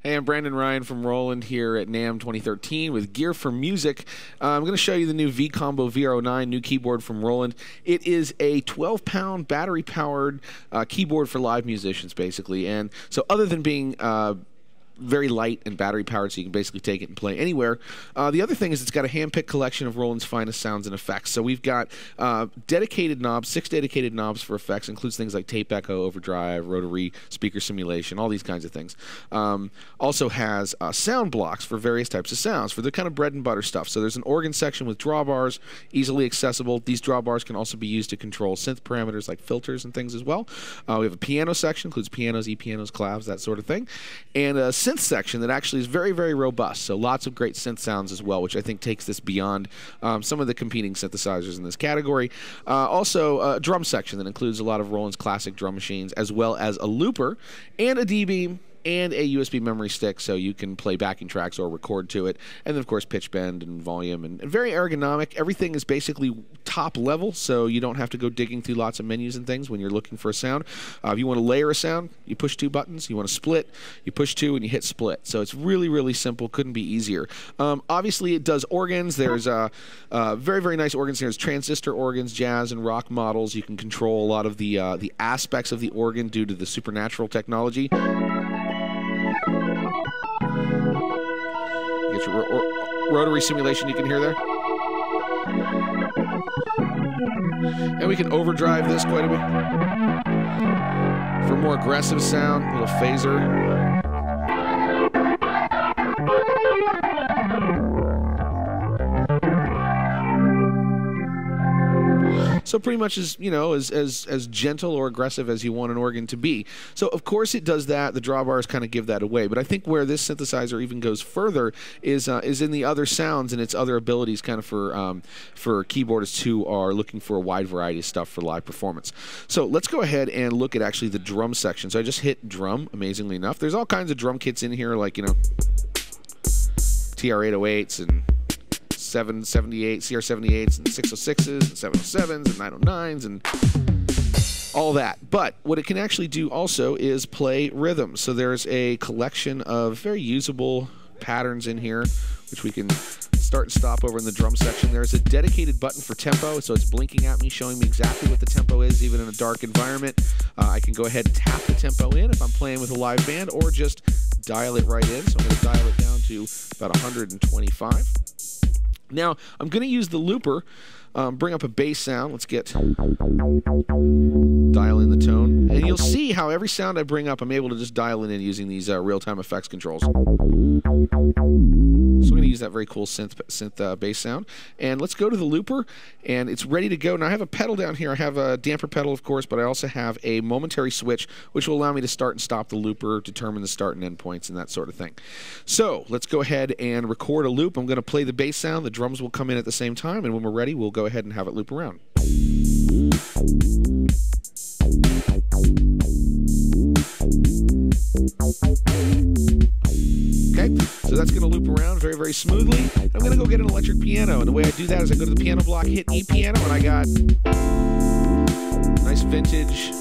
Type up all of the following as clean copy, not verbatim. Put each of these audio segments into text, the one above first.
Hey, I'm Brandon Ryan from Roland here at NAMM 2013 with Gear for Music. I'm going to show you the new V-Combo VR-09 new keyboard from Roland. It is a 12-pound battery-powered keyboard for live musicians, basically. And so other than being very light and battery powered, so you can basically take it and play anywhere. The other thing is it's got a hand-picked collection of Roland's finest sounds and effects. So we've got dedicated knobs, 6 dedicated knobs for effects, includes things like tape echo, overdrive, rotary, speaker simulation, all these kinds of things. Also has sound blocks for various types of sounds, for the kind of bread and butter stuff. So there's an organ section with drawbars, easily accessible. These drawbars can also be used to control synth parameters like filters and things as well. We have a piano section, includes pianos, E-pianos, clavs, that sort of thing. And a synth section that actually is very, very robust. So lots of great synth sounds as well, which I think takes this beyond some of the competing synthesizers in this category. Also, a drum section that includes a lot of Roland's classic drum machines, as well as a looper and a D-beam and a USB memory stick, so you can play backing tracks or record to it. And then, of course, pitch bend and volume, and very ergonomic. Everything is basically top level, so you don't have to go digging through lots of menus and things when you're looking for a sound. If you want to layer a sound, you push 2 buttons. You want to split, you push 2 and you hit split. So it's really, really simple. Couldn't be easier. Obviously, it does organs. There's very, very nice organs. There's transistor organs, jazz and rock models. You can control a lot of the aspects of the organ due to the supernatural technology. Get your rotary simulation you can hear there. And we can overdrive this quite a bit for more aggressive sound, a little phaser. So pretty much as, you know, as gentle or aggressive as you want an organ to be. So of course it does that. The drawbars kind of give that away. But I think where this synthesizer even goes further is in the other sounds and its other abilities, kind of for keyboardists who are looking for a wide variety of stuff for live performance. So let's go ahead and look at actually the drum section. So I just hit drum, amazingly enough. There's all kinds of drum kits in here, like, you know, TR-808s and 778, CR-78s, and 606s, and 707s, and 909s, and all that. But what it can actually do also is play rhythm. So there's a collection of very usable patterns in here, which we can start and stop over in the drum section. There's a dedicated button for tempo, so it's blinking at me, showing me exactly what the tempo is, even in a dark environment. I can go ahead and tap the tempo in if I'm playing with a live band, or just dial it right in. So I'm going to dial it down to about 125. Now, I'm going to use the looper, bring up a bass sound. Let's dial in the tone. And you'll see how every sound I bring up, I'm able to just dial it in using these real-time effects controls. So I'm going to use that very cool synth bass sound. And let's go to the looper, and it's ready to go. Now, I have a pedal down here. I have a damper pedal, of course, but I also have a momentary switch, which will allow me to start and stop the looper, determine the start and end points, and that sort of thing. So let's go ahead and record a loop. I'm going to play the bass sound. The drums will come in at the same time, and when we're ready, we'll go ahead and have it loop around. Okay, so that's going to loop around very, very smoothly. I'm going to go get an electric piano, and the way I do that is I go to the piano block, hit E piano, and I got nice vintage.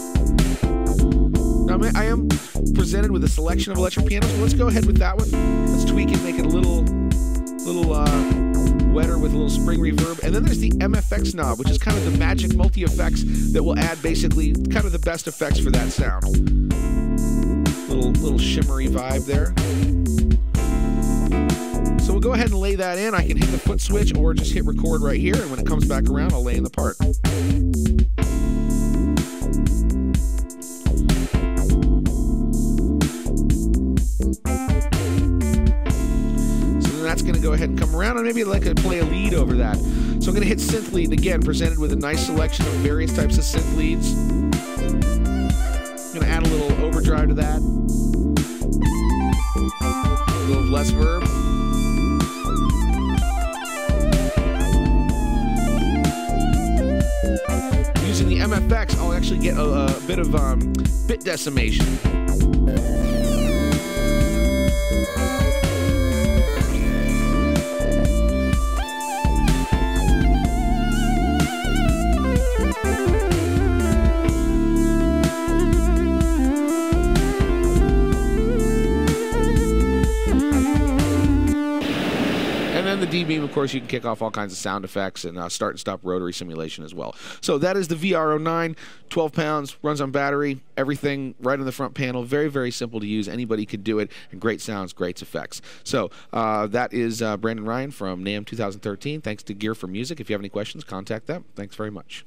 Now, I am presented with a selection of electric pianos, but let's go ahead with that one. Let's tweak it, make it a little wetter with a little spring reverb. And then there's the MFX knob, which is kind of the magic multi-effects that will add basically kind of the best effects for that sound. Little shimmery vibe there. So we'll go ahead and lay that in. I can hit the foot switch or just hit record right here, and when it comes back around, I'll lay in the part. That's going to go ahead and come around, and maybe I'd like to play a lead over that. So I'm going to hit synth lead, again, presented with a nice selection of various types of synth leads. I'm going to add a little overdrive to that. A little less verb. Using the MFX, I'll actually get a bit of bit decimation. And the D-Beam, of course, you can kick off all kinds of sound effects and start and stop rotary simulation as well. So that is the VR-09, 12 pounds, runs on battery, everything right on the front panel. Very, very simple to use. Anybody could do it, and great sounds, great effects. So that is Brandon Ryan from NAMM 2013. Thanks to Gear for Music. If you have any questions, contact them. Thanks very much.